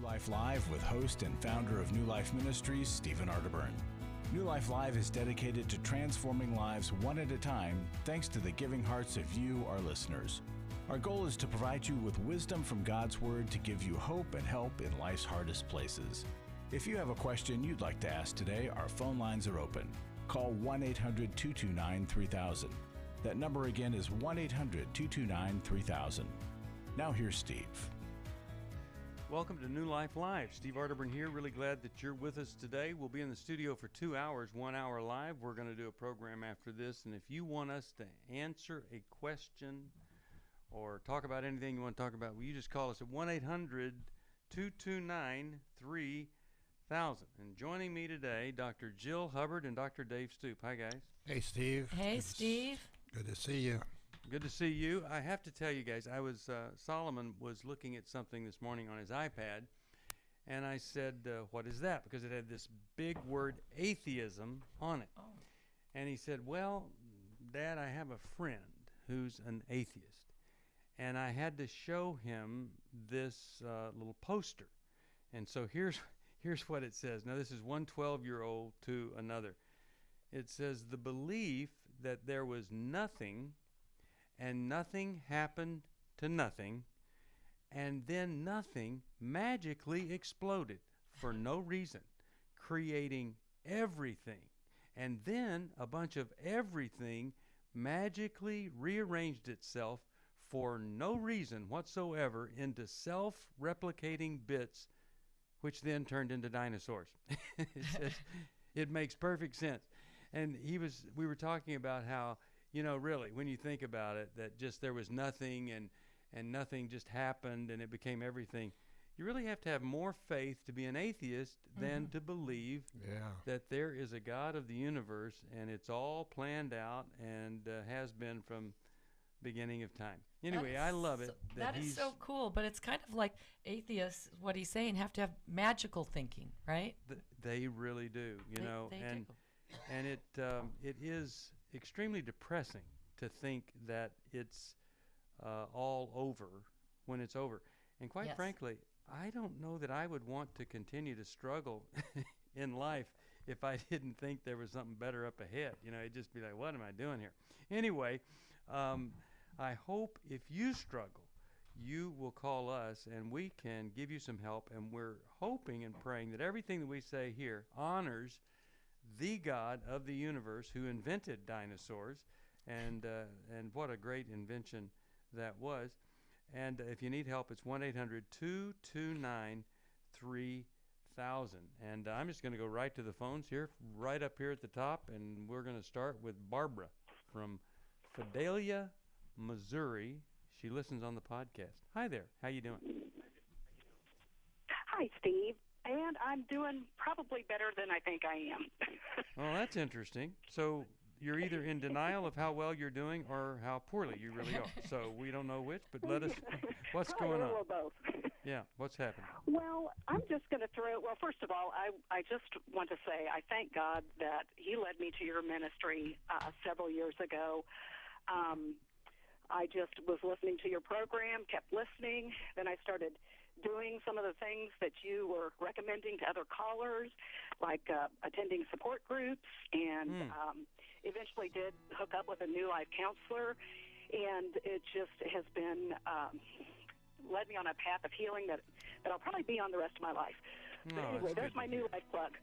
Life Live with host and founder of New Life Ministries, Stephen Arterburn. New Life Live is dedicated to transforming lives one at a time thanks to the giving hearts of you, our listeners. Our goal is to provide you with wisdom from God's Word to give you hope and help in life's hardest places. If you have a question you'd like to ask today, our phone lines are open. Call 1-800-229-3000. That number again is 1-800-229-3000. Now here's Steve. Welcome to New Life Live. Steve Arterburn here. Really glad that you're with us today. We'll be in the studio for 2 hours, 1 hour live. We're going to do a program after this, and if you want us to answer a question or talk about anything you want to talk about, will you just call us at 1-800-229-3000. And joining me today, Dr. Jill Hubbard and Dr. Dave Stoop. Hi, guys. Hey, Steve. Hey, Steve. Good to see you. Good to see you. I have to tell you guys, Solomon was looking at something this morning on his iPad, and I said, what is that? Because it had this big word atheism on it. Oh. And he said, well, Dad, I have a friend who's an atheist. And I had to show him this little poster. And so here's what it says. Now, this is one 12-year-old to another. It says, the belief that there was nothing and nothing happened to nothing, and then nothing magically exploded for no reason, creating everything. And then a bunch of everything magically rearranged itself for no reason whatsoever into self-replicating bits, which then turned into dinosaurs. It says, it makes perfect sense. And we were talking about how, you know, really, when you think about it, that just there was nothing and nothing just happened and it became everything. You really have to have more faith to be an atheist than to believe that there is a God of the universe and it's all planned out and has been from beginning of time. Anyway, I love it. That is so cool, but it's kind of like atheists, what he's saying, have to have magical thinking, right? They really do, you know. They do. And it is extremely depressing to think that it's all over when it's over. And quite frankly, I don't know that I would want to continue to struggle in life if I didn't think there was something better up ahead. You know, it'd just be like, what am I doing here? Anyway, I hope if you struggle, you will call us and we can give you some help. And we're hoping and praying that everything that we say here honors the God of the universe who invented dinosaurs, and what a great invention that was. And if you need help, it's 1-800-229-3000. And I'm just going to go right to the phones here, right up here at the top, and we're going to start with Barbara from Fidelia, Missouri. She listens on the podcast. Hi there. How you doing? Hi, Steve. And I'm doing probably better than I think I am. Oh, that's interesting. So you're either in denial of how well you're doing or how poorly you really are. So we don't know which, but let us, what's going on? A little both. Yeah, what's happening? Well, I'm just going to first of all, I just want to say I thank God that he led me to your ministry several years ago. I just was listening to your program, kept listening. Then I started doing some of the things that you were recommending to other callers, like attending support groups, and eventually did hook up with a New Life counselor. And it just has been led me on a path of healing that I'll probably be on the rest of my life. But anyway, there's my New Life plug.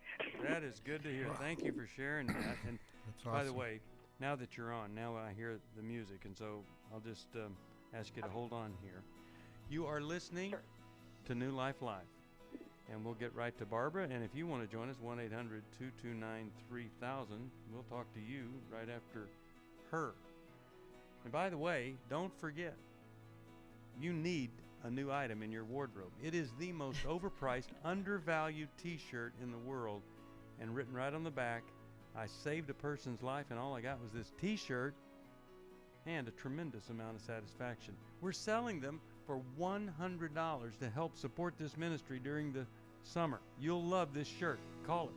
That is good to hear. Thank you for sharing that. And That's awesome. By the way, now that you're on, now I hear the music, and so I'll just ask you to hold on here. You are listening to New Life Live, and we'll get right to Barbara. And if you want to join us, 1-800-229-3000. We'll talk to you right after her. And by the way, don't forget, you need a new item in your wardrobe. It is the most overpriced, undervalued T-shirt in the world, and written right on the back, I saved a person's life, and all I got was this T-shirt and a tremendous amount of satisfaction. We're selling them for $100 to help support this ministry during the summer. You'll love this shirt. Call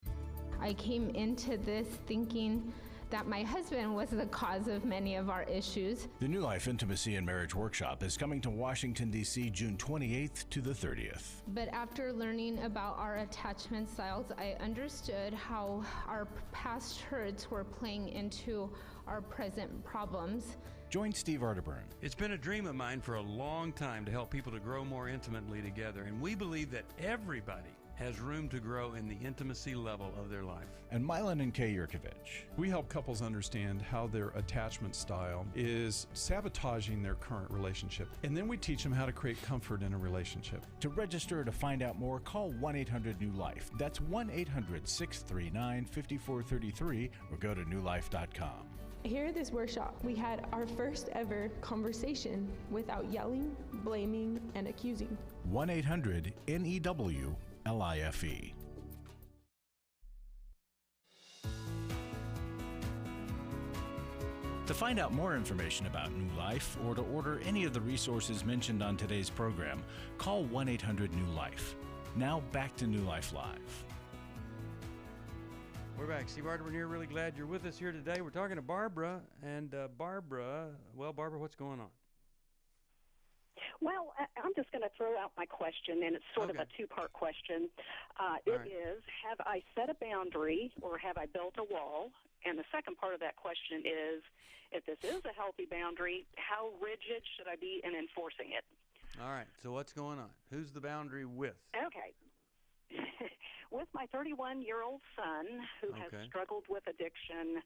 us. I came into this thinking that my husband was the cause of many of our issues. The New Life Intimacy and Marriage Workshop is coming to Washington, D.C. June 28th to the 30th. But after learning about our attachment styles, I understood how our past hurts were playing into our present problems. Join Steve Arterburn. It's been a dream of mine for a long time to help people to grow more intimately together, and we believe that everybody has room to grow in the intimacy level of their life. And Milan and Kay Yurkovich. We help couples understand how their attachment style is sabotaging their current relationship. And then we teach them how to create comfort in a relationship. To register or to find out more, call 1-800-NEW-LIFE. That's 1-800-639-5433 or go to newlife.com. Here at this workshop, we had our first ever conversation without yelling, blaming, and accusing. 1-800-NEW-LIFE. To find out more information about New Life or to order any of the resources mentioned on today's program, call 1-800-NEW-LIFE. Now back to New Life Live. We're back. Steve Arterburn here. Really glad you're with us here today. We're talking to Barbara. And Barbara, what's going on? Well, I'm just going to throw out my question, and it's sort of a two-part question. It is, have I set a boundary or have I built a wall? And the second part of that question is, if this is a healthy boundary, how rigid should I be in enforcing it? All right. So what's going on? Who's the boundary with? Okay. With my 31-year-old son, who has struggled with addiction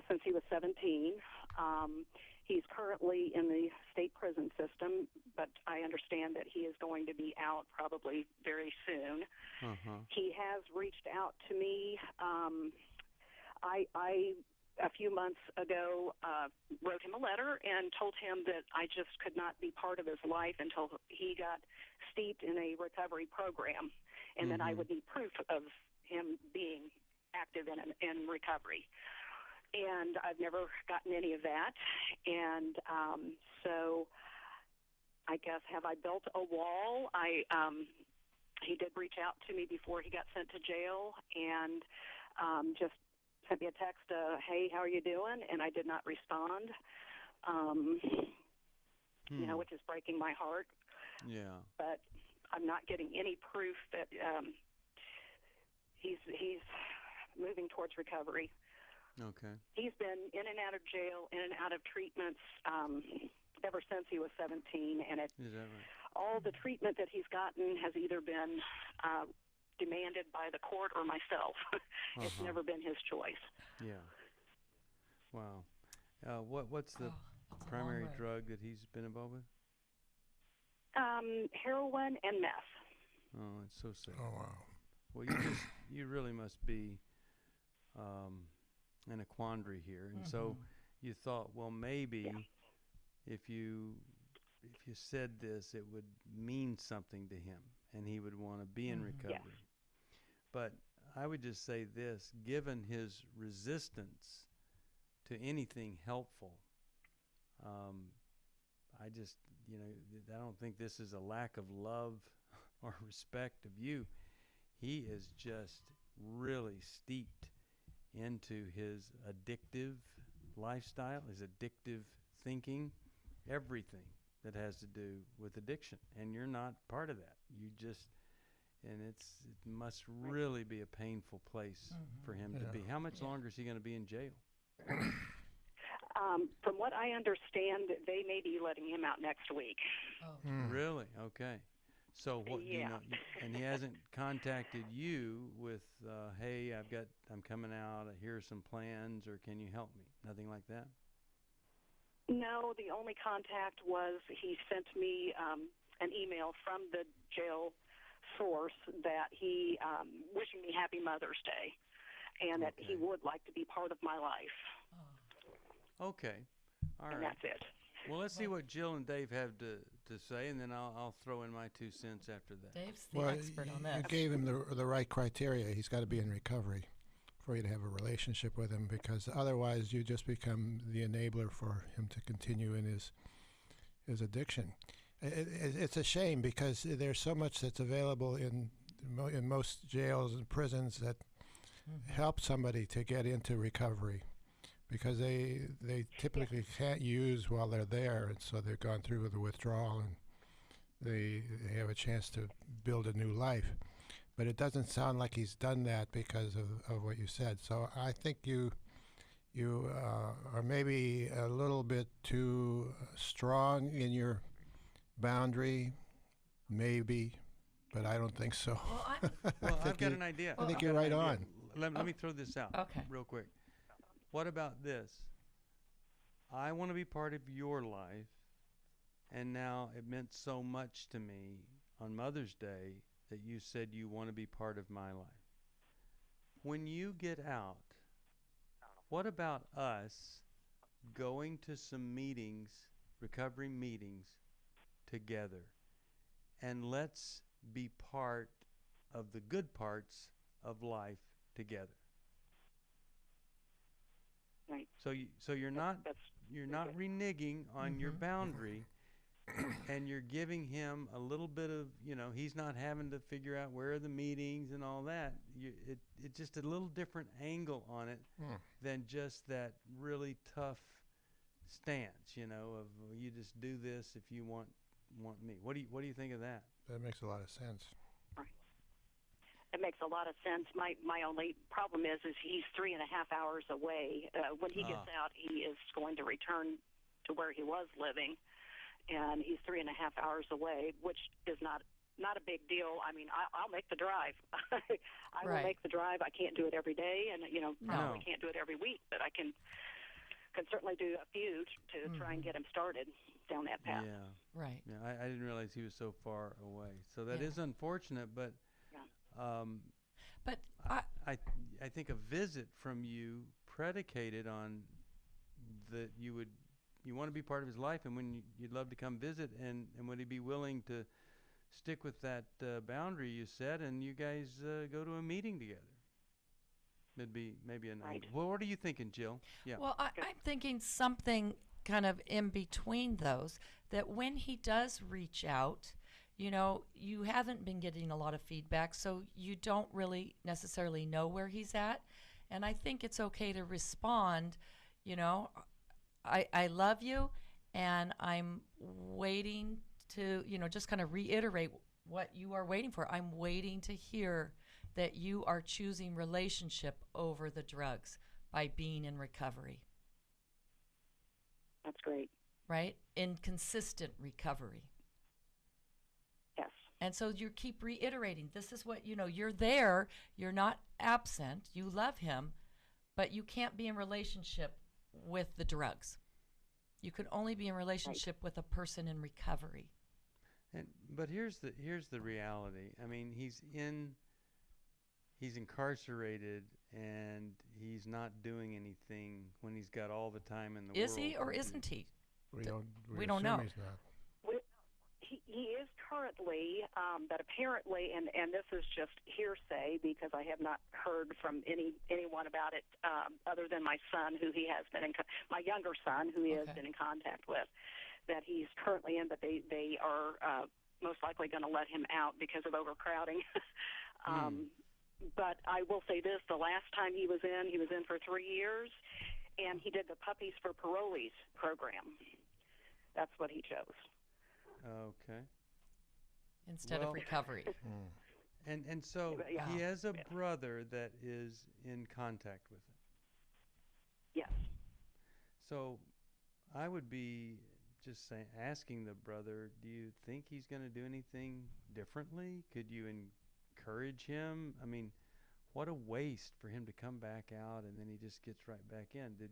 since he was 17. He's currently in the state prison system, but I understand that he is going to be out probably very soon. He has reached out to me. I a few months ago, wrote him a letter and told him that I just could not be part of his life until he got steeped in a recovery program, and then I would need proof of him being active in recovery. And I've never gotten any of that. And so I guess, have I built a wall? He did reach out to me before he got sent to jail and just sent me a text, hey, how are you doing? And I did not respond, you know, which is breaking my heart. Yeah. But I'm not getting any proof that he's moving towards recovery. Okay. He's been in and out of jail, in and out of treatments ever since he was 17, and is that right? All the treatment that he's gotten has either been demanded by the court or myself. It's never been his choice. Yeah. Wow. What's the primary drug that he's been involved with? Heroin and meth. Oh, it's so sad. Oh, wow. Well, you really must be in a quandary here, and so you thought, well, maybe if you said this, it would mean something to him, and he would want to be in recovery. But I would just say this: given his resistance to anything helpful, I just, I don't think this is a lack of love or respect of you. He is just really steeped into his addictive lifestyle, his addictive thinking, everything that has to do with addiction. And you're not part of that. And it must really be a painful place for him to be. How much longer is he going to be in jail? From what I understand, they may be letting him out next week. Really? Okay. So what and he hasn't contacted you with, hey, I'm coming out, here are some plans, or can you help me? Nothing like that? No, the only contact was he sent me an email from the jail source that he wishing me happy Mother's Day, and that he would like to be part of my life. Okay. All right. And that's it. Well, let's see what Jill and Dave have to say, and then I'll throw in my 2 cents after that. Dave's the expert on this. You gave him the right criteria. He's got to be in recovery for you to have a relationship with him, because otherwise you just become the enabler for him to continue in his addiction. It's a shame, because there's so much that's available in most jails and prisons that help somebody to get into recovery. because they typically can't use while they're there, and so they've gone through with the withdrawal, and they have a chance to build a new life. But it doesn't sound like he's done that because of what you said. So I think you are maybe a little bit too strong in your boundary, maybe, but I don't think so. Well, I've got an idea. I think you're right on. Let me throw this out real quick. What about this? I want to be part of your life, and now it meant so much to me on Mother's Day that you said you want to be part of my life. When you get out, what about us going to some meetings, recovery meetings, together? And let's be part of the good parts of life together. Right. So you're not reneging on your boundary, and you're giving him a little bit of, he's not having to figure out where are the meetings and all that. It's just a little different angle on it than just that really tough stance, of you just do this if you want me. What do you think of that? That makes a lot of sense. It makes a lot of sense. My only problem is he's 3.5 hours away. When he gets out, he is going to return to where he was living, and he's 3.5 hours away, which is not a big deal. I mean, I'll make the drive. I will make the drive. I can't do it every day, and probably can't do it every week, but I can certainly do a few to try and get him started down that path. Yeah. Right. Yeah, I didn't realize he was so far away. So that is unfortunate, but but I think a visit from you predicated on that you want to be part of his life, and when you'd love to come visit, and would he be willing to stick with that boundary you set, and you guys go to a meeting together? It'd be maybe an angle. Well, what are you thinking, Jill? Yeah. Well, I'm thinking something kind of in between those, that when he does reach out, you haven't been getting a lot of feedback, so you don't really necessarily know where he's at. And I think it's okay to respond, I love you, and I'm waiting to, just kind of reiterate what you are waiting for. I'm waiting to hear that you are choosing relationship over the drugs by being in recovery. That's great. Right? In consistent recovery. Yes. And so you keep reiterating, this is what, you're there, you're not absent, you love him, but you can't be in relationship with the drugs. You can only be in relationship with a person in recovery. But here's the reality. I mean, he's incarcerated, and he's not doing anything when he's got all the time in the world. Is he or isn't he? We don't know. He's not. He is currently, but apparently, and this is just hearsay because I have not heard from anyone about it other than my son, who he has been my younger son, who he has been in contact with, that he's currently in, but they are most likely going to let him out because of overcrowding. But I will say this: the last time he was in for 3 years, and he did the Puppies for Parolees program. That's what he chose. Okay. Instead of recovery. And so he has a brother that is in contact with him. Yes. So I would be just asking the brother, do you think he's going to do anything differently? Could you encourage him? I mean, what a waste for him to come back out and then he just gets right back in. Did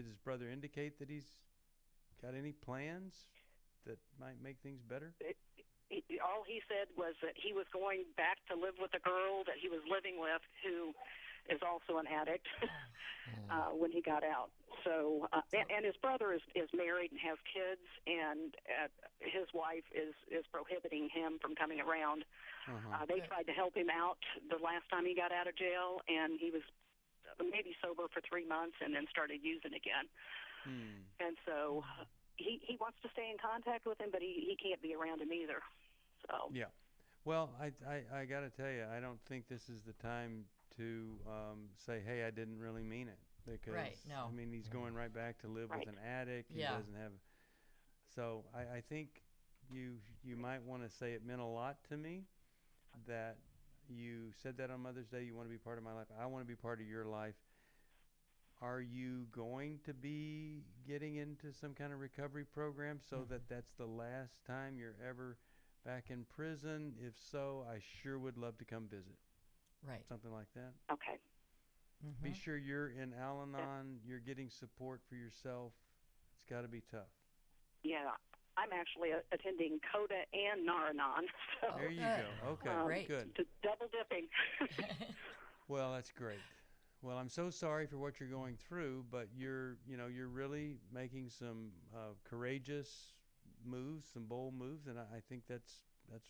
his brother indicate that he's got any plans that might make things better? All he said was that he was going back to live with a girl that he was living with, who is also an addict, when he got out. So, and his brother is married and has kids, and his wife is prohibiting him from coming around. They tried to help him out the last time he got out of jail, and he was maybe sober for 3 months and then started using again. And so he wants to stay in contact with him, but he can't be around him either. So yeah. Well, I got to tell you, I don't think this is the time to say, hey, I didn't really mean it. because Right, no. I mean, he's going right back to live with Right. an addict. He Yeah. doesn't have. So I think you might want to say it meant a lot to me that you said that on Mother's Day. You want to be part of my life. I want to be part of your life. Are you going to be getting into some kind of recovery program so that that's the last time you're ever back in prison? If so, I sure would love to come visit. Right. Something like that. Okay. Be sure you're in Al-Anon. You're getting support for yourself. It's got to be tough. Yeah, I'm actually attending CODA and Naranon. So, There you good. go. Okay, Great. good. double dipping. Well, that's great. Well, I'm so sorry for what you're going through, but you're really making some courageous moves, some bold moves, and I think that's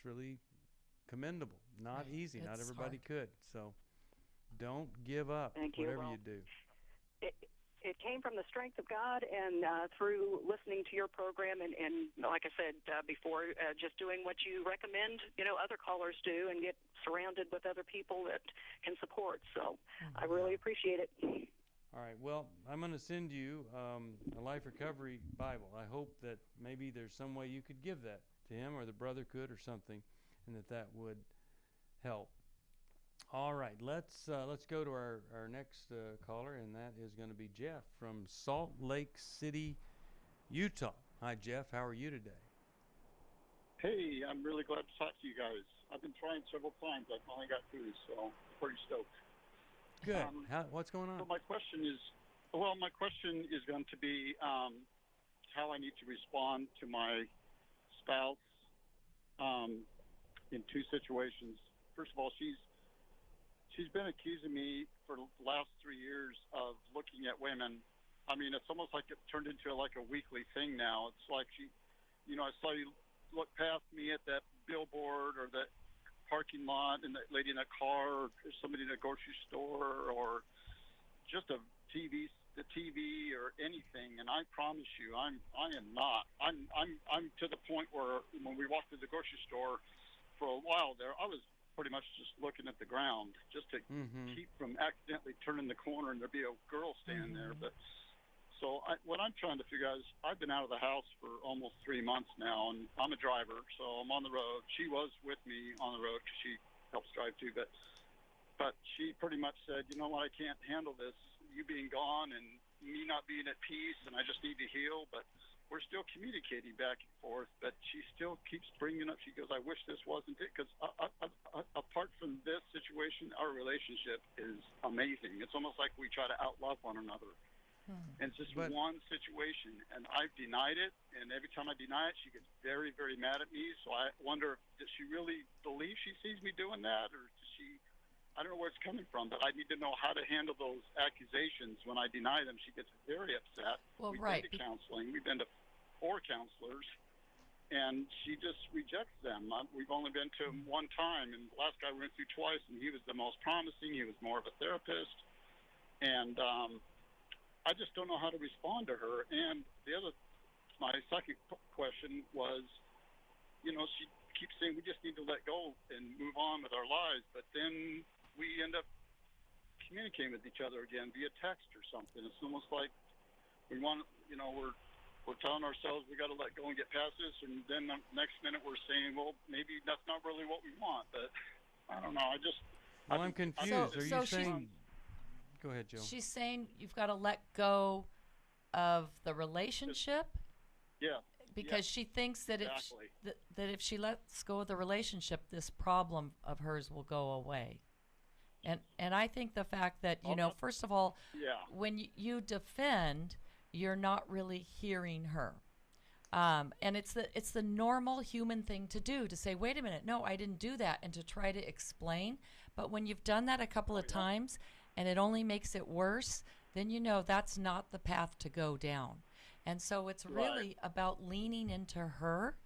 really commendable. Not Right. easy. Not It's everybody hard. could. So don't give up. Thank you. Whatever Well, you do. It came from the strength of God and through listening to your program and like I said before, just doing what you recommend, other callers do and get surrounded with other people that can support. So I really appreciate it. All right. Well, I'm going to send you a Life Recovery Bible. I hope that maybe there's some way you could give that to him, or the brother could, or something, and that would help. All right. Let's go to our next caller, and that is going to be Jeff from Salt Lake City, Utah. Hi, Jeff. How are you today? Hey, I'm really glad to talk to you guys. I've been trying several times. I finally got through, so pretty stoked. Good. What's going on? So my question is going to be how I need to respond to my spouse in two situations. First of all, she's been accusing me for the last 3 years of looking at women. I mean, it's almost like it turned into like a weekly thing now. It's like I saw you look past me at that billboard or that parking lot and that lady in a car or somebody in a grocery store or just the TV or anything. And I promise you, I am not. I'm to the point where when we walked through the grocery store for a while there, I was pretty much just looking at the ground just to keep from accidentally turning the corner and there'd be a girl standing there. But so what I'm trying to figure out is I've been out of the house for almost 3 months now, and I'm a driver, so I'm on the road. She was with me on the road because she helps drive too, but she pretty much said, you know what, I can't handle this, you being gone and me not being at peace, and I just need to heal. But we're still communicating back and forth, but she still keeps bringing up, she goes, I wish this wasn't it, because apart from this situation, our relationship is amazing. It's almost like we try to outlove one another. And it's just one situation, and I've denied it, and every time I deny it, she gets very, very mad at me. So I wonder, does she really believe she sees me doing that, or does she, I don't know where it's coming from, but I need to know how to handle those accusations when I deny them. She gets very upset. Well, We've right. been to counseling. We've been to 4 counselors, and she just rejects them. We've only been to him one time, and the last guy we went through twice, and he was the most promising. He was more of a therapist, and I just don't know how to respond to her. And my second question was, she keeps saying we just need to let go and move on with our lives, but then we end up communicating with each other again via text or something. It's almost like we want, we're telling ourselves we got to let go and get past this, and then the next minute we're saying, well, maybe that's not really what we want. But I don't know. I'm confused. Are you saying? Go ahead, Joe. She's saying you've got to let go of the relationship. Yeah. Because she thinks that if she lets go of the relationship, this problem of hers will go away. And I think the fact that first of all, when you defend, you're not really hearing her. And it's the normal human thing to do, to say, wait a minute, no, I didn't do that, and to try to explain. But when you've done that a couple of times and it only makes it worse, then that's not the path to go down. And so it's really about leaning into her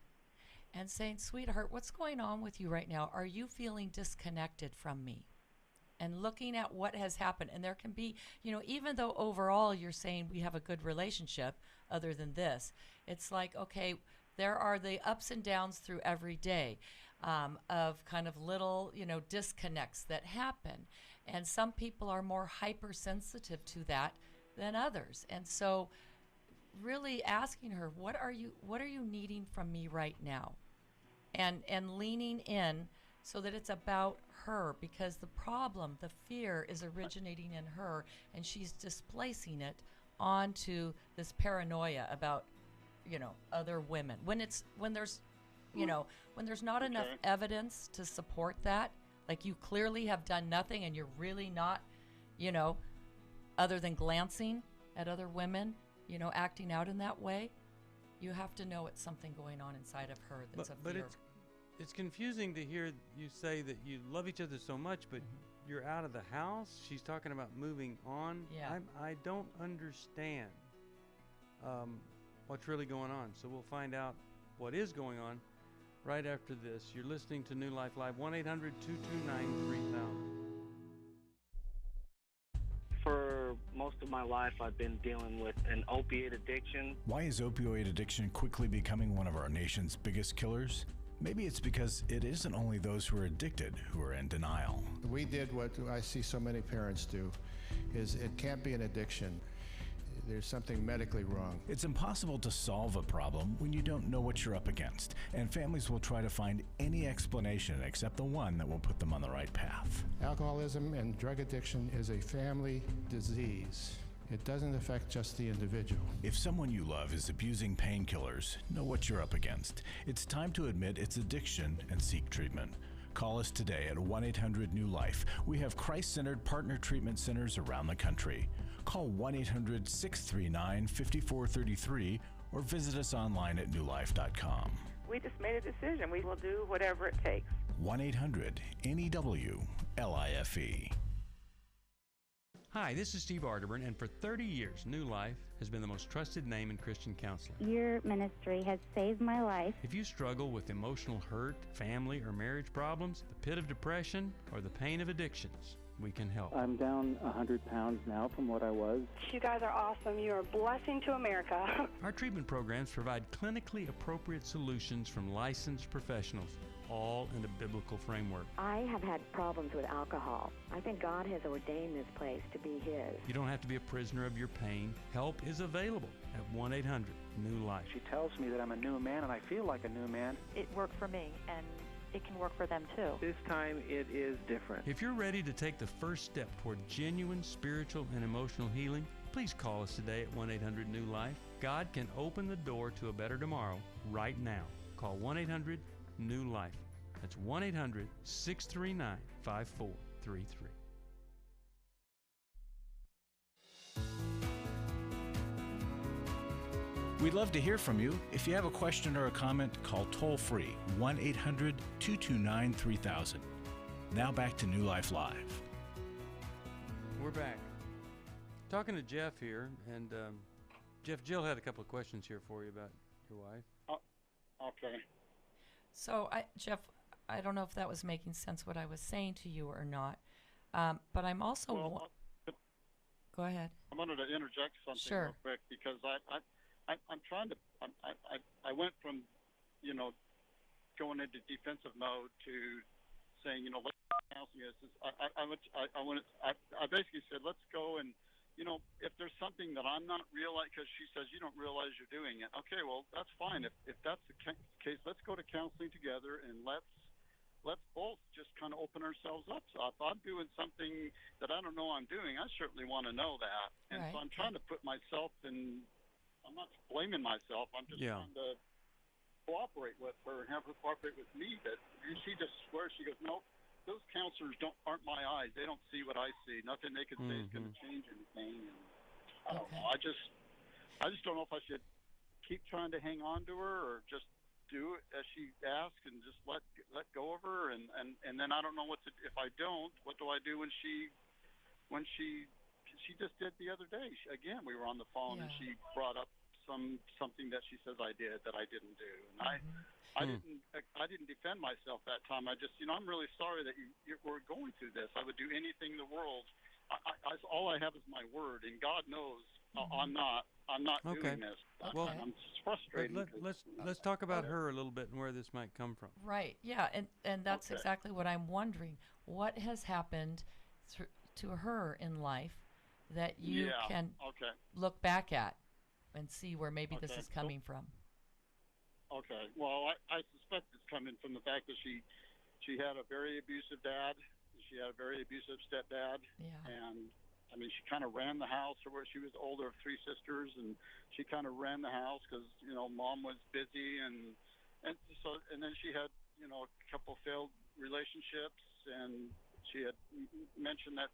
and saying, sweetheart, what's going on with you right now? Are you feeling disconnected from me? And looking at what has happened. And there can be, even though overall you're saying we have a good relationship, other than this, it's like, okay, there are the ups and downs through every day of kind of little, disconnects that happen. And some people are more hypersensitive to that than others. And so really asking her, what are you needing from me right now? And leaning in so that it's about her, because the problem, the fear, is originating in her, and she's displacing it onto this paranoia about, other women. When there's not enough evidence to support that, like you clearly have done nothing and you're really not, other than glancing at other women, acting out in that way, you have to know it's something going on inside of her that's a fear. But it's confusing to hear you say that you love each other so much, but you're out of the house. She's talking about moving on. Yeah. I don't understand what's really going on. So we'll find out what is going on right after this. You're listening to New Life Live, 1-800-229-3000. For most of my life, I've been dealing with an opiate addiction. Why is opioid addiction quickly becoming one of our nation's biggest killers? Maybe it's because it isn't only those who are addicted who are in denial. We did what I see so many parents do, is it can't be an addiction. There's something medically wrong. It's impossible to solve a problem when you don't know what you're up against, and families will try to find any explanation except the one that will put them on the right path. Alcoholism and drug addiction is a family disease. It doesn't affect just the individual. If someone you love is abusing painkillers, know what you're up against. It's time to admit it's addiction and seek treatment. Call us today at 1-800-NEW-LIFE. We have Christ-centered partner treatment centers around the country. Call 1-800-639-5433 or visit us online at newlife.com. We just made a decision. We will do whatever it takes. 1-800-NEW-LIFE. Hi, this is Steve Arterburn, and for 30 years, New Life has been the most trusted name in Christian counseling. Your ministry has saved my life. If you struggle with emotional hurt, family or marriage problems, the pit of depression, or the pain of addictions, we can help. I'm down 100 pounds now from what I was. You guys are awesome. You are a blessing to America. Our treatment programs provide clinically appropriate solutions from licensed professionals, all in a biblical framework. I have had problems with alcohol. I think God has ordained this place to be His. You don't have to be a prisoner of your pain. Help is available at 1-800-NEW-LIFE. She tells me that I'm a new man, and I feel like a new man. It worked for me, and it can work for them too. This time it is different. If you're ready to take the first step toward genuine spiritual and emotional healing, please call us today at 1-800-NEW-LIFE. God can open the door to a better tomorrow right now. Call 1-800-NEW-LIFE. That's 1-800-639-5433. We'd love to hear from you. If you have a question or a comment, call toll-free 1-800-229-3000. Now back to New Life Live. We're back. Talking to Jeff here, and Jeff, Jill had a couple of questions here for you about your wife. Okay. So, Jeff, I don't know if that was making sense what I was saying to you or not, but I'm also... Go ahead. I wanted to interject something real quick because I'm trying to. I went from, going into defensive mode to saying, let's counseling. I basically said, let's go and, if there's something that I'm not realizing, because she says you don't realize you're doing it. Okay, well that's fine. If that's the case, let's go to counseling together and let's both just kind of open ourselves up. So if I'm doing something that I don't know I'm doing, I certainly want to know that. And so I'm trying to put myself in. I'm not blaming myself. I'm just trying to cooperate with her and have her cooperate with me. But she just swears. She goes, "No, those counselors aren't my eyes. They don't see what I see. Nothing they can say is going to change anything." And I don't know. I just don't know if I should keep trying to hang on to her or just do it as she asks and just let go of her. And then I don't know if I don't, what do I do when she just did the other day. Again, we were on the phone and she brought up something that she says I did that I didn't do, and I didn't defend myself that time. I just, I'm really sorry that you were going through this. I would do anything in the world. All I have is my word, and God knows I'm not doing this. Well, I'm frustrated. Let's talk about her a little bit and where this might come from. Right. Yeah, and that's exactly what I'm wondering. What has happened to her in life that you can look back at and see where maybe this is coming from. Okay. Well, I suspect it's coming from the fact that she had a very abusive dad. She had a very abusive stepdad. Yeah. And I mean, she kind of ran the house. Where she was older of three sisters, and she kind of ran the house because mom was busy, and then she had a couple failed relationships, and she had mentioned that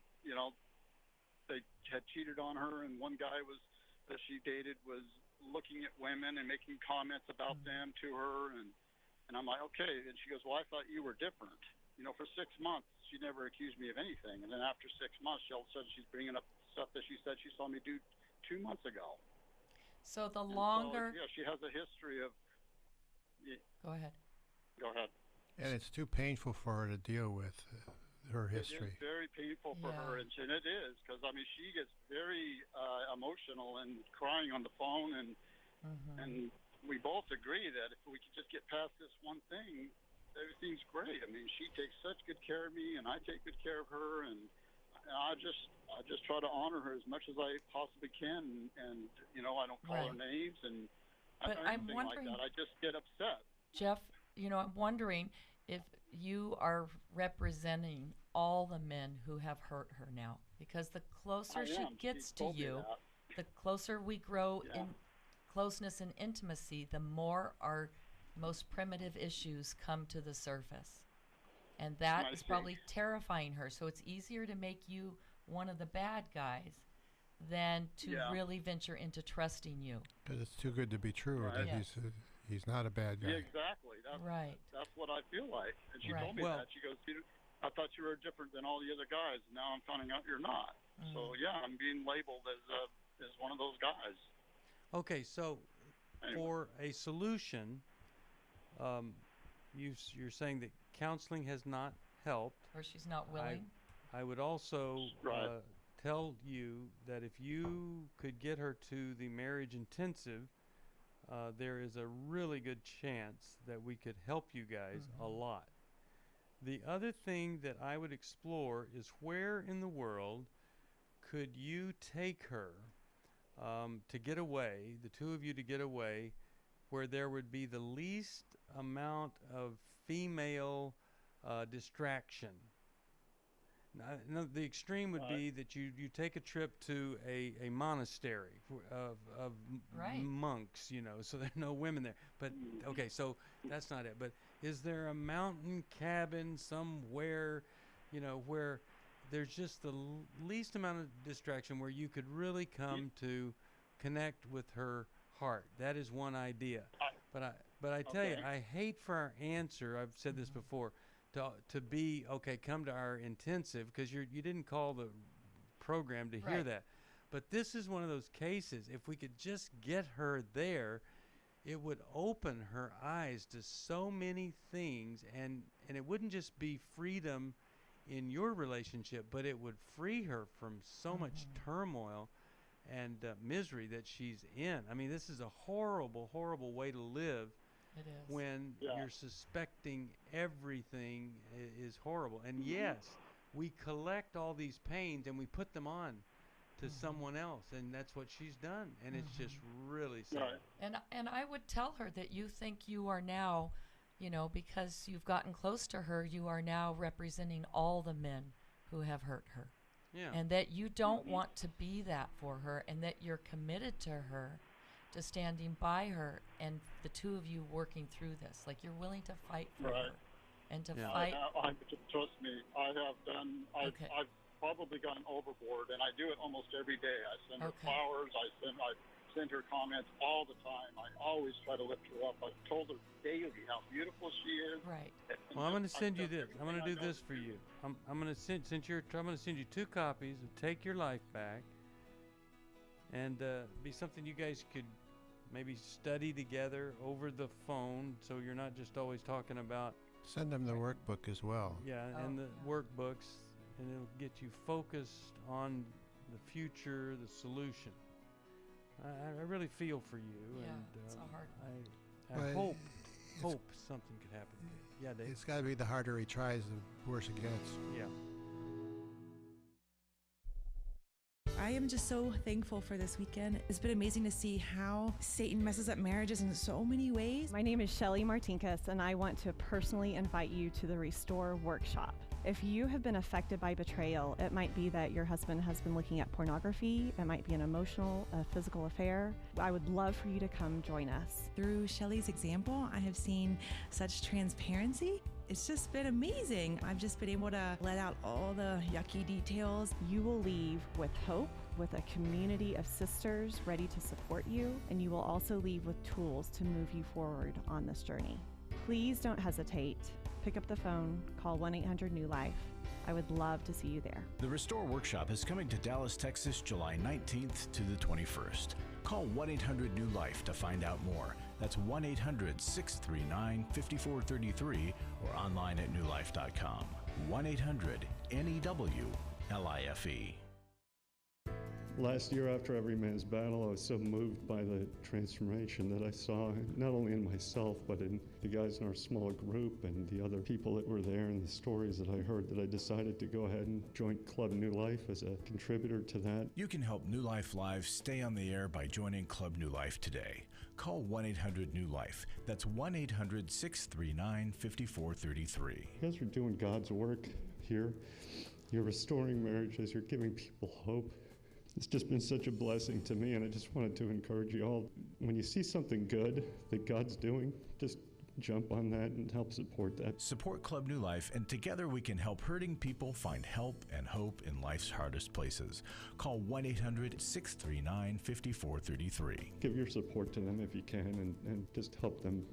they had cheated on her, and one guy that she dated was looking at women and making comments about them to her, and I'm like, okay. And she goes, well, I thought you were different. For 6 months, she never accused me of anything. And then after 6 months, all of a sudden she's bringing up stuff that she said she saw me do 2 months ago. So the longer... So, she has a history of... Go ahead. Go ahead. And it's too painful for her to deal with her history. It is very painful for her, and it is, because, I mean, she gets very emotional and crying on the phone, and we both agree that if we could just get past this one thing, everything's great. I mean, she takes such good care of me, and I take good care of her, and I just try to honor her as much as I possibly can, and I don't call her names and anything like that. I just get upset. Jeff, I'm wondering if you are representing all the men who have hurt her now, because the closer she gets to you, the closer we grow in closeness and intimacy, the more our most primitive issues come to the surface. And that is probably terrifying her. So it's easier to make you one of the bad guys than to really venture into trusting you. Because it's too good to be true. That he's not a bad guy. Yeah, exactly. That's what I feel like. And she told me that. She goes, I thought you were different than all the other guys. And now I'm finding out you're not. So, I'm being labeled as one of those guys. Okay, so for a solution... you're saying that counseling has not helped. Or she's not willing. I would also tell you that if you could get her to the marriage intensive, there is a really good chance that we could help you guys a lot. The other thing that I would explore is where in the world could you take her to get away, the two of you to get away, where there would be the least amount of female distraction. Now, the extreme would be that you take a trip to a monastery of monks, so there are no women there. But okay, so that's not it. But is there a mountain cabin somewhere, where there's just the least amount of distraction, where you could really come to connect with her heart? That is one idea. But I tell you, I hate for our answer, I've said this before, to be, come to our intensive, because you didn't call the program to hear that. But this is one of those cases, if we could just get her there, it would open her eyes to so many things, and it wouldn't just be freedom in your relationship, but it would free her from so much turmoil and misery that she's in. I mean, this is a horrible, horrible way to live. It is. When you're suspecting everything is horrible. And yes, we collect all these pains and we put them on to someone else, and that's what she's done, and it's just really sad. And I would tell her that you think you are now, because you've gotten close to her, you are now representing all the men who have hurt her. Yeah. And that you don't want to be that for her, and that you're committed to her, to standing by her, and the two of you working through this. Like, you're willing to fight for her and to fight. Trust me, I have done. I've probably gone overboard, and I do it almost every day. I send her flowers. I send her comments all the time. I always try to lift her up. I've told her daily how beautiful she is. Right. Well, I'm going to send you this. I'm going to do this for you. I'm going to send I'm going to send you 2 copies of Take Your Life Back, and be something you guys could maybe study together over the phone, so you're not just always talking about. Send them the workbook as well. Yeah, and the workbooks, and it'll get you focused on the future, the solution. I really feel for you, and it's a hard I hope something could happen to you. Yeah, Dave. It's got to be the harder he tries, the worse it gets. Yeah. I I am just so thankful for this weekend. It's been amazing to see how Satan messes up marriages in so many ways. My name is Shelly Martinkus, and I want to personally invite you to the Restore Workshop. If you have been affected by betrayal, it might be that your husband has been looking at pornography, it might be an emotional, physical affair. I would love for you to come join us. Through Shelly's example, I have seen such transparency. It's just been amazing. I've just been able to let out all the yucky details. You will leave with hope, with a community of sisters ready to support you, and you will also leave with tools to move you forward on this journey. Please don't hesitate. Pick up the phone, call 1-800-NEW-LIFE. I would love to see you there. The Restore Workshop is coming to Dallas, Texas, July 19th to the 21st. Call 1-800-NEW-LIFE to find out more. That's 1-800-639-5433 or online at newlife.com. 1-800-NEW-LIFE. Last year, after Every Man's Battle, I was so moved by the transformation that I saw, not only in myself, but in the guys in our small group and the other people that were there and the stories that I heard, that I decided to go ahead and join Club New Life as a contributor to that. You can help New Life Live stay on the air by joining Club New Life today. Call 1-800-NEW-LIFE. That's 1-800-639-5433. You guys are doing God's work here. You're restoring marriages. You're giving people hope. It's just been such a blessing to me, and I just wanted to encourage you all. When you see something good that God's doing, just jump on that and help support that. Support Club New Life, and together we can help hurting people find help and hope in life's hardest places. Call 1-800-639-5433. Give your support to them if you can, and just help them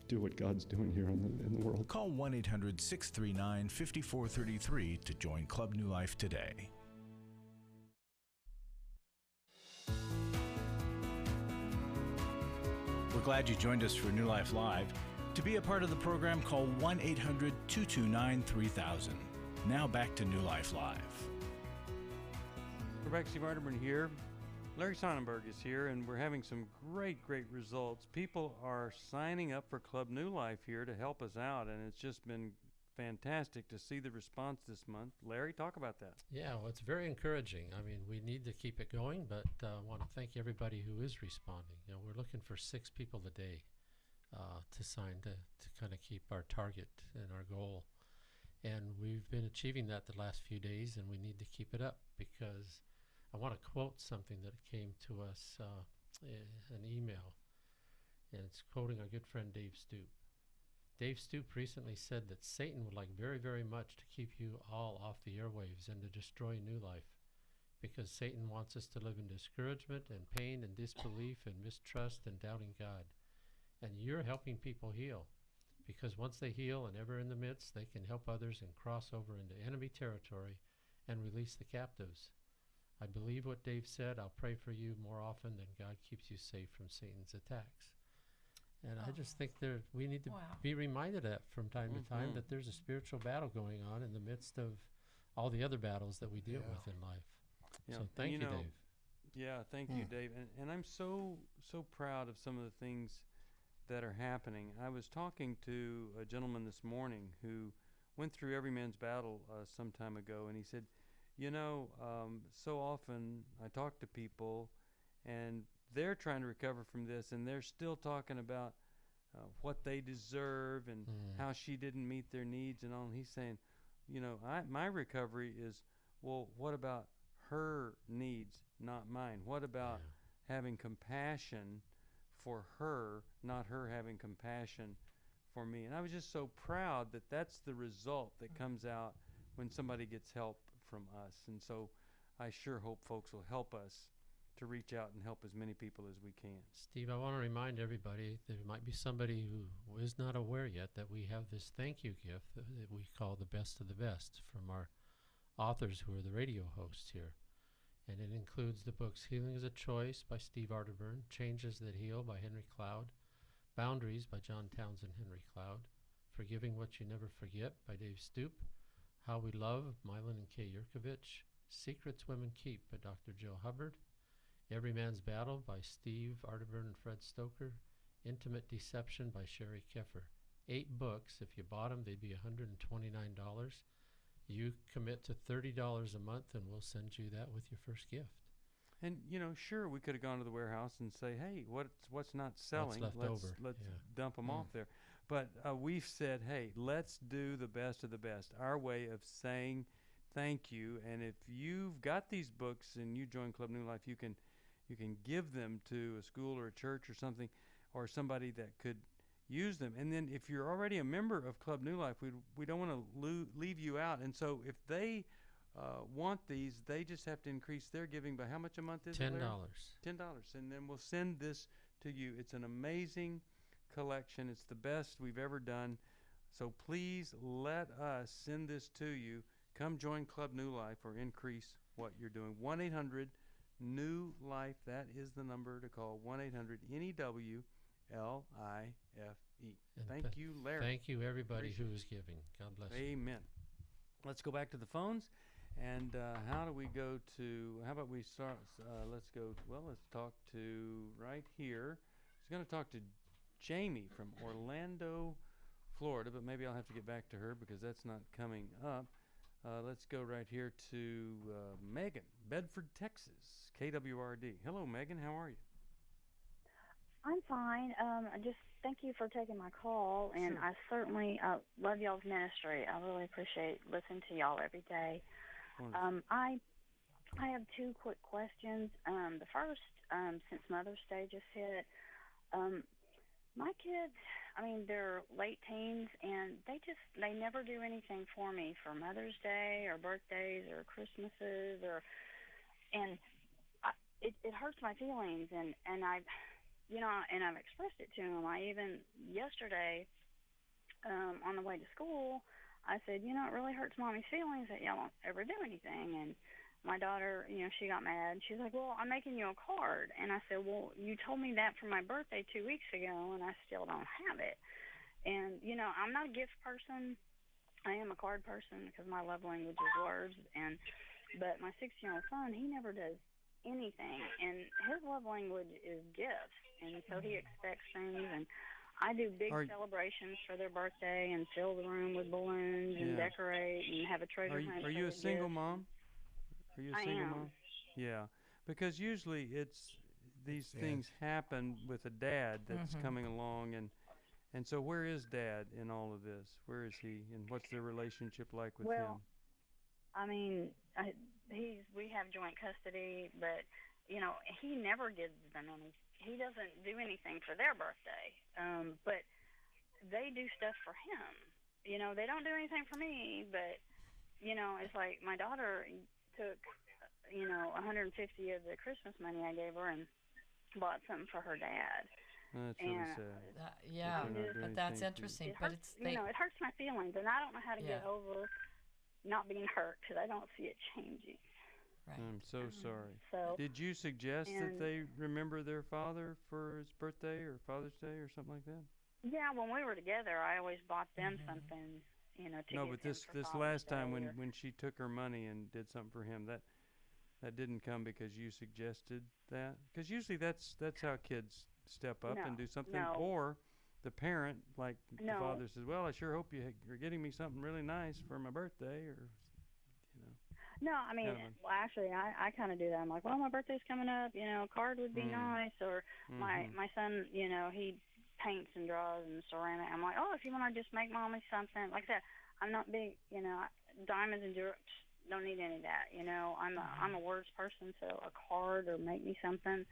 do what God's doing here in the world. Call 1-800-639-5433 to join Club New Life today. We're glad you joined us for New Life Live. To be a part of the program, call 1-800-229-3000. Now back to New Life Live. We're back. Steve Arterburn here. Larry Sonnenberg is here, and we're having some great results. People are signing up for Club New Life here to help us out, and it's just been fantastic to see the response this month. Larry, talk about that. Yeah, well, it's very encouraging. I mean, we need to keep it going, but I want to thank everybody who is responding. You know, we're looking for 6 people a day to sign to kind of keep our target and our goal. And we've been achieving that the last few days, and we need to keep it up, because I want to quote something that came to us, an email, and it's quoting our good friend Dave Stoop. Dave Stoop recently said that Satan would like very, very much to keep you all off the airwaves and to destroy New Life, because Satan wants us to live in discouragement and pain and disbelief and mistrust and doubting God. And you're helping people heal, because once they heal and ever in the midst, they can help others and cross over into enemy territory and release the captives. I believe what Dave said. I'll pray for you more often than God keeps you safe from Satan's attacks. And I just think we need to be reminded of that from time to time, that there's a spiritual battle going on in the midst of all the other battles that we deal with in life. Yeah. So thank you, Dave. Yeah, thank you, Dave. And I'm so proud of some of the things that are happening. I was talking to a gentleman this morning who went through Every Man's Battle some time ago, and he said, you know, so often I talk to people and they're trying to recover from this, and they're still talking about what they deserve and how she didn't meet their needs and all. And he's saying, you know, my recovery is, well, what about her needs, not mine? What about having compassion for her, not her having compassion for me? And I was just so proud that that's the result that comes out when somebody gets help from us. And so I sure hope folks will help us to reach out and help as many people as we can. Steve, I want to remind everybody, there might be somebody who is not aware yet that we have this thank you gift that we call the best of the best from our authors who are the radio hosts here. And it includes the books Healing is a Choice by Steve Arterburn, Changes That Heal by Henry Cloud, Boundaries by John Townsend Henry Cloud, Forgiving What You Never Forget by Dave Stoop, How We Love, Mylan and Kay Yurkovich, Secrets Women Keep by Dr. Joe Hubbard, Every Man's Battle by Steve Arterburn and Fred Stoker, Intimate Deception by Sherry Keffer. 8 books. If you bought them, they'd be $129. You commit to $30 a month, and we'll send you that with your first gift. And sure, we could have gone to the warehouse and say, "Hey, what's not selling? left let's over?" let's Yeah. dump them off there." But we've said, "Hey, let's do the best of the best." Our way of saying thank you. And if you've got these books and you join Club New Life, you can give them to a school or a church or something, or somebody that could use them. And then if you're already a member of Club New Life, we don't want to leave you out. And so if they want these, they just have to increase their giving by how much a month is it, Larry? $10. And then we'll send this to you. It's an amazing collection. It's the best we've ever done. So please let us send this to you. Come join Club New Life or increase what you're doing. 1-800-NEW-LIFE. That is the number to call. 1-800-NEW-LIFE. Thank you, Larry. Thank you, everybody who is giving. God bless you. Amen. Let's go back to the phones. And how do we go to, how about we start, let's talk to right here. I was going to talk to Jamie from Orlando, Florida, but maybe I'll have to get back to her because that's not coming up. Let's go right here to Megan, Bedford, Texas, KWRD. Hello, Megan. How are you? I'm fine. I just thank you for taking my call, and Sure. I certainly love y'all's ministry. I really appreciate listening to y'all every day. I have two quick questions. The first, since Mother's Day just hit, my kids, they're late teens, and they never do anything for me for Mother's Day or birthdays or Christmases it hurts my feelings, and I've expressed it to them. I even yesterday, on the way to school, I said, it really hurts Mommy's feelings that y'all don't ever do anything. And my daughter, she got mad. She's like, well, I'm making you a card. And I said, well, you told me that for my birthday 2 weeks ago, and I still don't have it. And, I'm not a gift person. I am a card person because my love language is words. But my 16-year-old son, he never does anything. And his love language is gifts. And so he expects things. And I do big celebrations for their birthday and fill the room with balloons and decorate and have a treasure hunt. Are you a single mom? Are you a single am. mom? Yeah, because usually these things happen with a dad that's coming along, and so where is Dad in all of this? Where is he, and what's their relationship like with him? We have joint custody, but he never gives them any. He doesn't do anything for their birthday, but they do stuff for him. They don't do anything for me, but it's like my daughter took 150 of the Christmas money I gave her and bought something for her dad. That's really sad. But that's interesting. It hurts, it hurts my feelings, and I don't know how to get over not being hurt because I don't see it changing. Right. I'm so sorry. So, did you suggest that they remember their father for his birthday or Father's Day or something like that? Yeah, when we were together, I always bought them something, to No, give but this him for last Father's time Day when she took her money and did something for him, that didn't come because you suggested that? Because usually that's how kids step up and do something, or the parent, like the father, says, "Well, I sure hope you're getting me something really nice for my birthday," or No, well, actually, I kind of do that. I'm like, well, my birthday's coming up, a card would be nice, or my son, he paints and draws and ceramic. I'm like, oh, if you want to just make Mommy something, like that. I'm not big, diamonds and jewelry, don't need any of that, I'm a words person, so a card or make me something.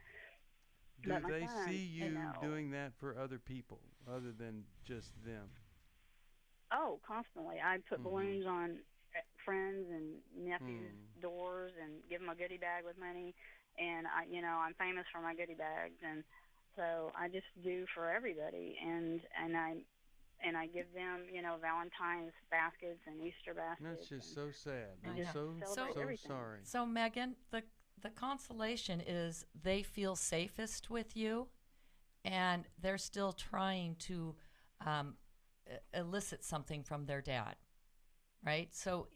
Do they see you doing that for other people other than just them? Oh, constantly. I put balloons on friends and nephews' doors and give them a goodie bag with money, and I'm famous for my goodie bags, and so I just do for everybody, and I give them Valentine's baskets and Easter baskets. That's just so sad. I'm so sorry. So Megan, the consolation is they feel safest with you, and they're still trying to elicit something from their dad, right? So.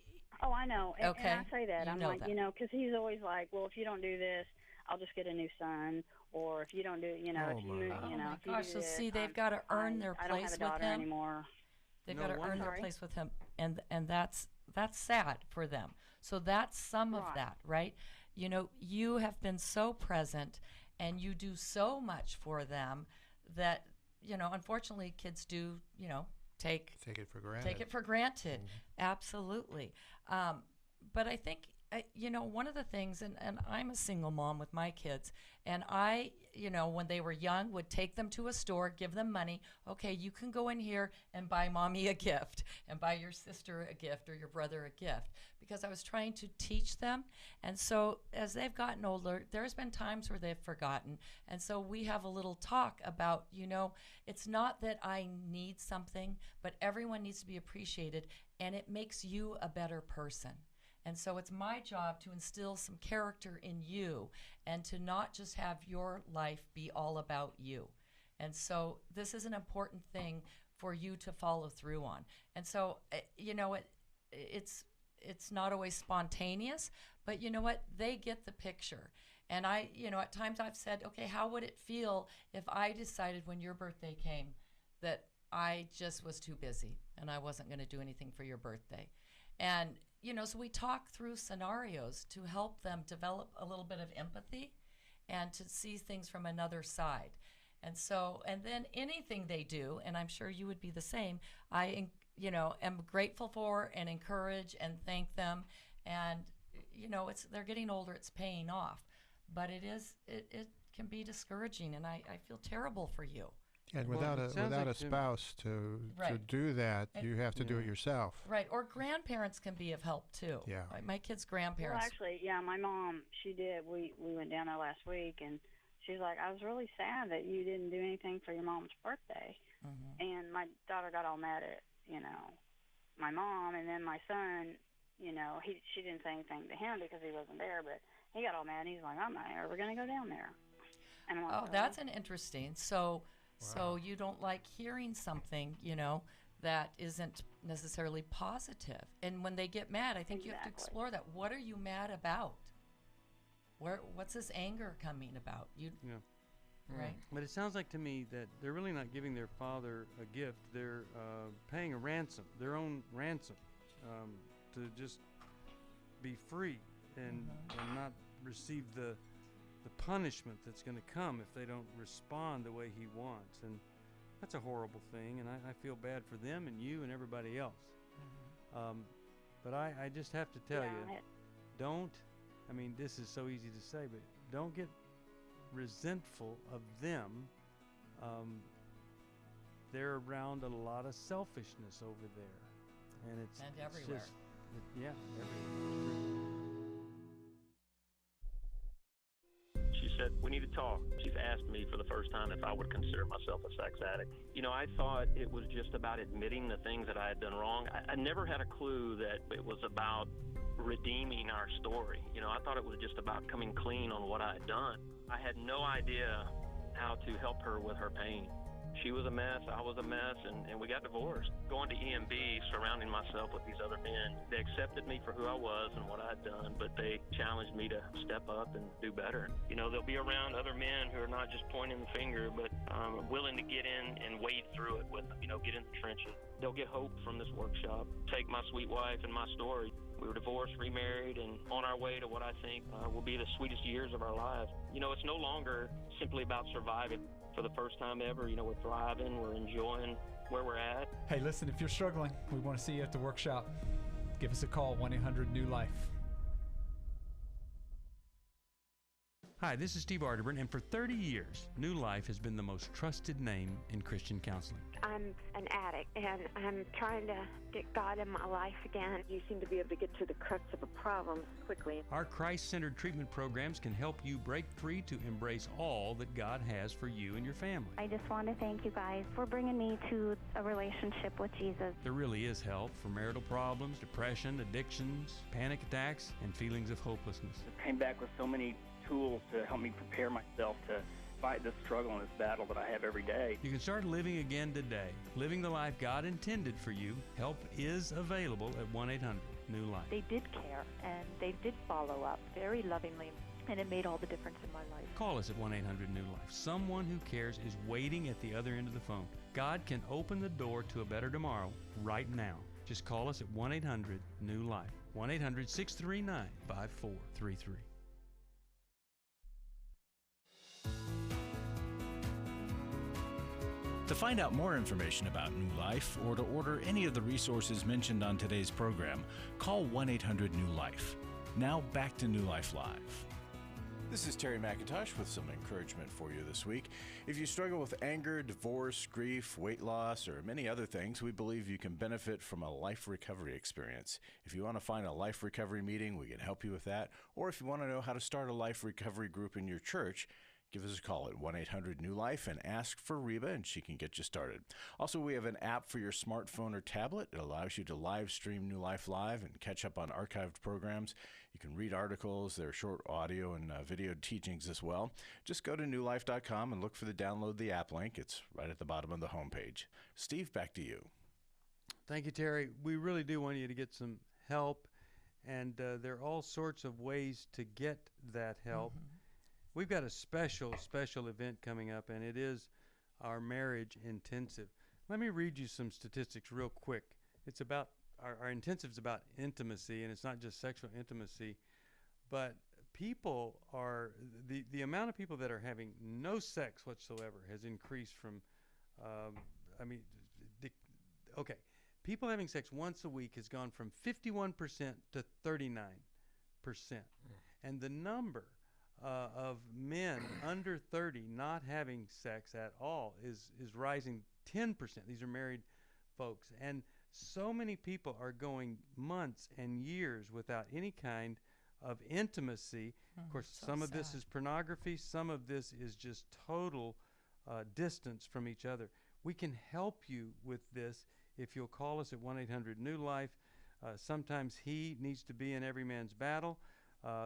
Oh, I know. And I say that. I'm like, because he's always like, well, if you don't do this, I'll just get a new son. Or if you don't do, if you move, my if you gosh! do So this, see, they've got to earn their I don't place have a with daughter him. Anymore. They've got to earn their place with him, and that's sad for them. So that's some of that, right? you know, you have been so present and you do so much for them that, you know, unfortunately kids do, you know, take it for granted. Take it for granted. Absolutely. But I think, you know, one of the things, and I'm a single mom with my kids, and I, you know, when they were young, would take them to a store, give them money. Okay, you can go in here and buy mommy a gift and buy your sister a gift or your brother a gift, because I was trying to teach them. And so as they've gotten older, there's been times where they've forgotten. And so we have a little talk about, you know, it's not that I need something, but everyone needs to be appreciated, and it makes you a better person. And so it's my job to instill some character in you and to not just have your life be all about you. And so this is an important thing for you to follow through on. And so, you know, it's not always spontaneous, but you know what? They get the picture. And I, you know, at times I've said, okay, how would it feel if I decided when your birthday came that I just was too busy and I wasn't going to do anything for your birthday? And you know, so we talk through scenarios to help them develop a little bit of empathy and to see things from another side. And so, and then anything they do, and I'm sure you would be the same, I, you know, am grateful for and encourage and thank them. And, you know, they're getting older, it's paying off. But it can be discouraging, and I feel terrible for you. And without a spouse to do that, you have to do it yourself. Right, or grandparents can be of help too. Yeah. My kids' grandparents. Well, actually, yeah, my mom, she did. We went down there last week, and she's like, I was really sad that you didn't do anything for your mom's birthday. Mm-hmm. And my daughter got all mad at, you know, my mom, and then my son, you know, she didn't say anything to him because he wasn't there, but he got all mad, and he's like, I'm not ever going to go down there. And I'm like, that's an interesting. So you don't like hearing something, you know, that isn't necessarily positive. And when they get mad, I think you have to explore that. What are you mad about? What's this anger coming about? Right. But it sounds like to me that they're really not giving their father a gift. They're paying a ransom, their own ransom, to just be free and not receive the punishment that's going to come if they don't respond the way he wants. And that's a horrible thing, and I feel bad for them and you and everybody else. But I just have to tell you, I mean, this is so easy to say, but don't get resentful of them. They're around a lot of selfishness over there. And it's everywhere. Just, everywhere. She said, we need to talk. She's asked me for the first time if I would consider myself a sex addict. You know, I thought it was just about admitting the things that I had done wrong. I never had a clue that it was about redeeming our story. You know, I thought it was just about coming clean on what I had done. I had no idea how to help her with her pain. She was a mess, I was a mess, and we got divorced. Going to EMB, surrounding myself with these other men, they accepted me for who I was and what I had done, but they challenged me to step up and do better. You know, they'll be around other men who are not just pointing the finger, but willing to get in and wade through it with them, you know, get in the trenches. They'll get hope from this workshop. Take my sweet wife and my story. We were divorced, remarried, and on our way to what I think will be the sweetest years of our lives. You know, it's no longer simply about surviving. For the first time ever, you know, we're thriving, we're enjoying where we're at. Hey, listen, if you're struggling, we want to see you at the workshop. Give us a call, 1-800-NEW-LIFE. Hi, this is Steve Arterburn, and for 30 years, New Life has been the most trusted name in Christian counseling. I'm an addict, and I'm trying to get God in my life again. You seem to be able to get to the crux of a problem quickly. Our Christ-centered treatment programs can help you break free to embrace all that God has for you and your family. I just want to thank you guys for bringing me to a relationship with Jesus. There really is help for marital problems, depression, addictions, panic attacks, and feelings of hopelessness. I came back with so many tools to help me prepare myself to fight this struggle and this battle that I have every day. You can start living again today, living the life God intended for you. Help is available at 1-800-NEW-LIFE. They did care, and they did follow up very lovingly, and it made all the difference in my life. Call us at 1-800-NEW-LIFE. Someone who cares is waiting at the other end of the phone. God can open the door to a better tomorrow right now. Just call us at 1-800-NEW-LIFE. 1-800-639-5433. To find out more information about New Life or to order any of the resources mentioned on today's program, call 1-800-NEW-LIFE. Now back to New Life Live. This is Terry McIntosh with some encouragement for you this week. If you struggle with anger, divorce, grief, weight loss, or many other things, we believe you can benefit from a life recovery experience. If you want to find a life recovery meeting, we can help you with that. Or if you want to know how to start a life recovery group in your church, give us a call at 1-800-NEW-LIFE and ask for Reba, and she can get you started. Also, we have an app for your smartphone or tablet. It allows you to live stream New Life Live and catch up on archived programs. You can read articles. There are short audio and video teachings as well. Just go to newlife.com and look for the download the app link. It's right at the bottom of the homepage. Steve, back to you. Thank you, Terry. We really do want you to get some help, and there are all sorts of ways to get that help. Mm-hmm. We've got a special event coming up, and it is our marriage intensive. Let me read you some statistics real quick. It's about our intensive is about intimacy, and it's not just sexual intimacy, but people are the amount of people that are having no sex whatsoever has increased from people having sex once a week has gone from 51% to 39%. And the number of men under 30 not having sex at all is rising 10%. These are married folks. And so many people are going months and years without any kind of intimacy. Of course, some of this is pornography. Some of this is just total distance from each other. We can help you with this if you'll call us at 1-800-NEW-LIFE. Sometimes he needs to be in every man's battle.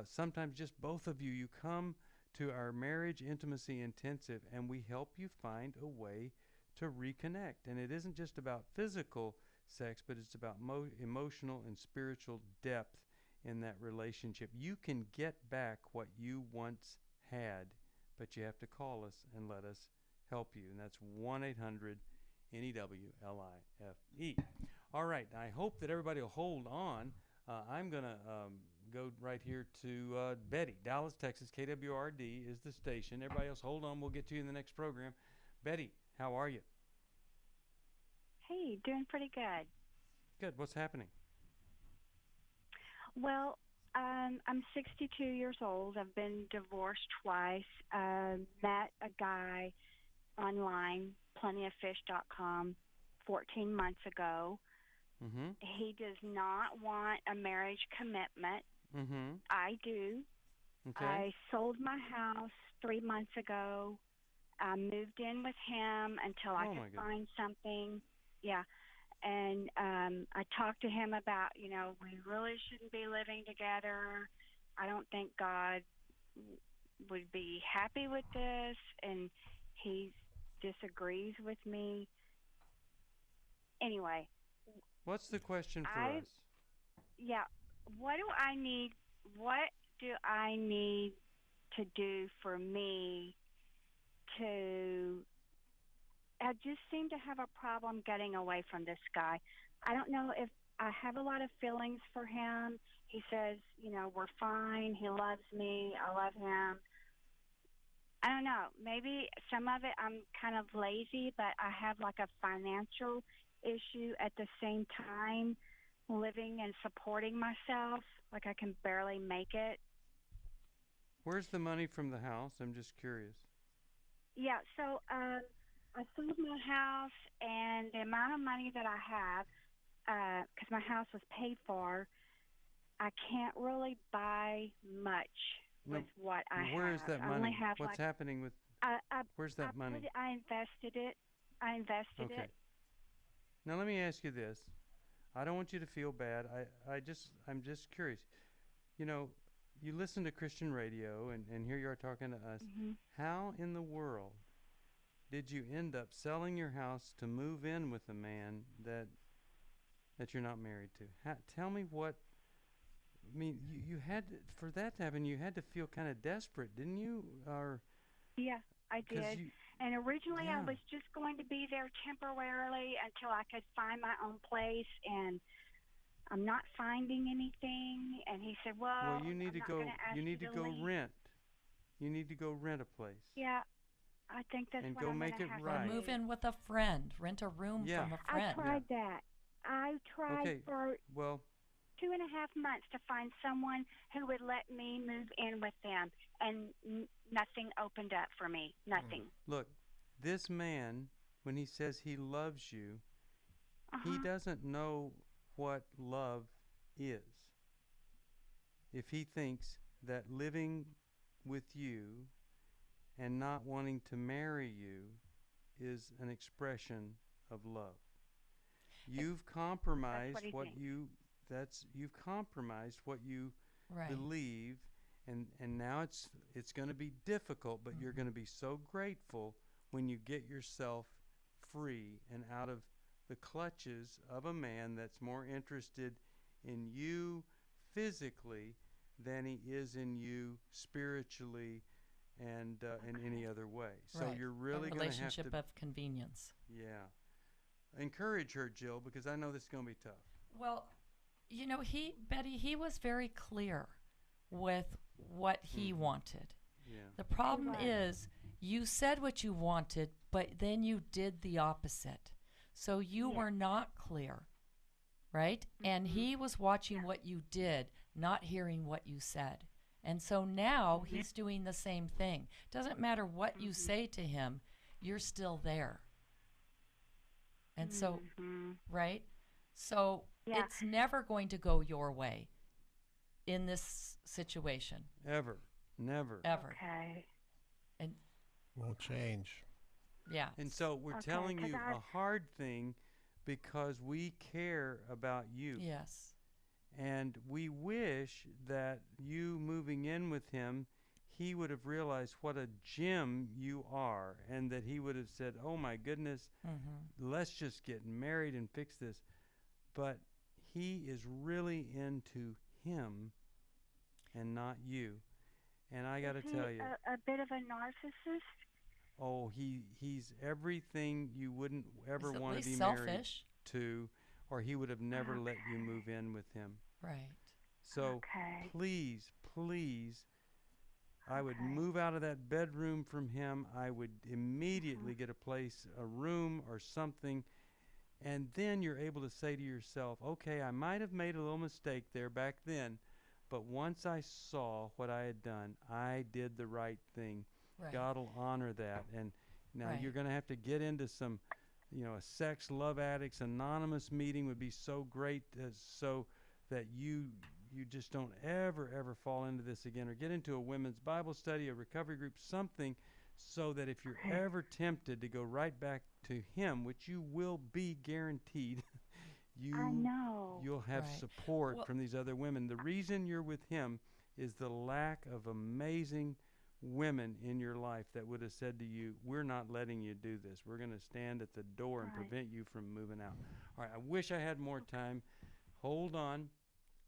Sometimes just both of you come to our marriage intimacy intensive, and we help you find a way to reconnect. And it isn't just about physical sex, but it's about emotional and spiritual depth in that relationship. You can get back what you once had, but you have to call us and let us help you. And that's 1-800-NEWLIFE. All right, I hope that everybody will hold on. I'm going to go right here to Betty, Dallas, Texas. KWRD is the station. Everybody else, hold on. We'll get to you in the next program. Betty, how are you? Hey, doing pretty good. Good. What's happening? Well, I'm 62 years old. I've been divorced twice. Met a guy online, plentyoffish.com, 14 months ago. Mm-hmm. He does not want a marriage commitment. Mm-hmm. I do. Okay. I sold my house 3 months ago. I moved in with him until I could find something. Yeah. And I talked to him about, we really shouldn't be living together. I don't think God would be happy with this. And he disagrees with me. Anyway. What's the question for us? Yeah. What do I need to do for me to... I just seem to have a problem getting away from this guy. I don't know if I have a lot of feelings for him. He says, we're fine. He loves me. I love him. I don't know. Maybe some of it I'm kind of lazy, but I have like a financial issue at the same time, living and supporting myself. Like I can barely make it. Where's the money from the house? I'm just curious. Yeah, so I sold my house, and the amount of money that I have, because my house was paid for, I can't really buy much with what I have. Where is that money? What's happening with... where's that money? I invested it. Okay. Now let me ask you this. I don't want you to feel bad. I'm just curious. You listen to Christian radio, and here you are talking to us. Mm-hmm. How in the world did you end up selling your house to move in with a man that you're not married to? Tell me what... I mean, you had to, for that to happen, you had to feel kind of desperate, didn't you? Yeah, I did. And originally I was just going to be there temporarily until I could find my own place, and I'm not finding anything. And he said, well, you need to go rent. You need to go rent a place. Yeah. I think that's and what go I'm make gonna it have to right. do. Move in with a friend. Rent a room Yeah. from a I friend. tried that. I tried Okay. for Well, 2.5 months to find someone who would let me move in with them, and nothing opened up for me. Nothing. look, this man, when he says he loves you, he doesn't know what love is. If he thinks that living with you and not wanting to marry you is an expression of love. You've compromised what you you've compromised what you believe, and now it's going to be difficult, but you're going to be so grateful when you get yourself free and out of the clutches of a man that's more interested in you physically than he is in you spiritually and in any other way. So you're really going to have to... relationship of convenience. Yeah. Encourage her, Jill, because I know this is going to be tough. Well, you know, Betty, he was very clear with what he wanted. Yeah. The problem is you said what you wanted, but then you did the opposite. So you were not clear, right? And he was watching what you did, not hearing what you said. And so now he's doing the same thing. Doesn't matter what you say to him, you're still there. And so, right? So it's never going to go your way in this situation. Ever. Never. Ever. Okay. And won't change. Yeah. And so we're telling you a hard thing because we care about you. Yes. And we wish that you moving in with him, he would have realized what a gem you are, and that he would have said, oh my goodness, let's just get married and fix this. But he is really into him and not you. And I got to tell you, a bit of a narcissist. Oh, he's everything you wouldn't ever He's at want to least be married selfish. to, or he would have never let you move in with him. Right. So please, I would move out of that bedroom from him. I would immediately get a room or something, and then you're able to say to yourself, okay, I might have made a little mistake there back then, but once I saw what I had done, I did the right thing. Right. God will honor that. And now you're going to have to get into some, a sex love addicts anonymous meeting would be so great, so that you just don't ever fall into this again, or get into a women's Bible study, a recovery group, something, so that if you're ever tempted to go right back to him, which you will be guaranteed, you'll have support from these other women. The reason you're with him is the lack of amazing women in your life that would have said to you, we're not letting you do this. We're going to stand at the door and prevent you from moving out. All right, I wish I had more time. Hold on.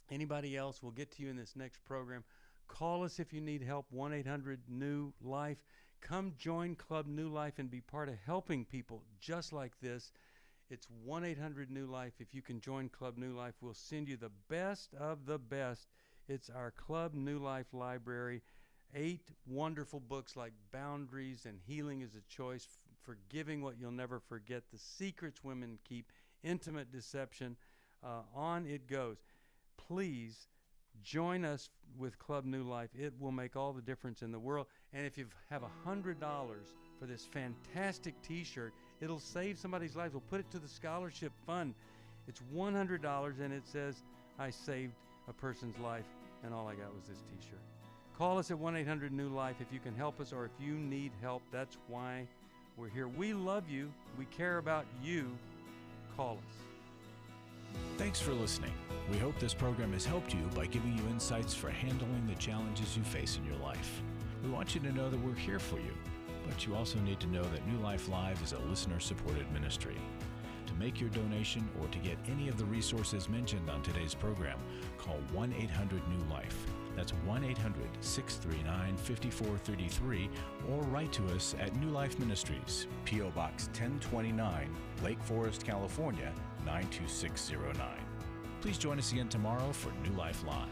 Anybody else? We'll get to you in this next program. Call us if you need help, 1-800-NEW-LIFE. Come join Club New Life and be part of helping people just like this. It's 1-800-NEW-LIFE. If you can join Club New Life, we'll send you the best of the best. It's our Club New Life library. 8 wonderful books like Boundaries and Healing is a Choice, Forgiving What You'll Never Forget, The Secrets Women Keep, Intimate Deception. On it goes. Please join us with Club New Life. It will make all the difference in the world. And if you have $100 for this fantastic T-shirt, it'll save somebody's life. We'll put it to the scholarship fund. It's $100, and it says, I saved a person's life, and all I got was this T-shirt. Call us at 1-800-NEW-LIFE if you can help us, or if you need help. That's why we're here. We love you. We care about you. Call us. Thanks for listening. We hope this program has helped you by giving you insights for handling the challenges you face in your life. We want you to know that we're here for you, but you also need to know that New Life Live is a listener-supported ministry. To make your donation or to get any of the resources mentioned on today's program, call 1-800-NEW-LIFE. That's 1-800-639-5433, or write to us at New Life Ministries, P.O. Box 1029, Lake Forest, California, 92609. Please join us again tomorrow for New Life Live.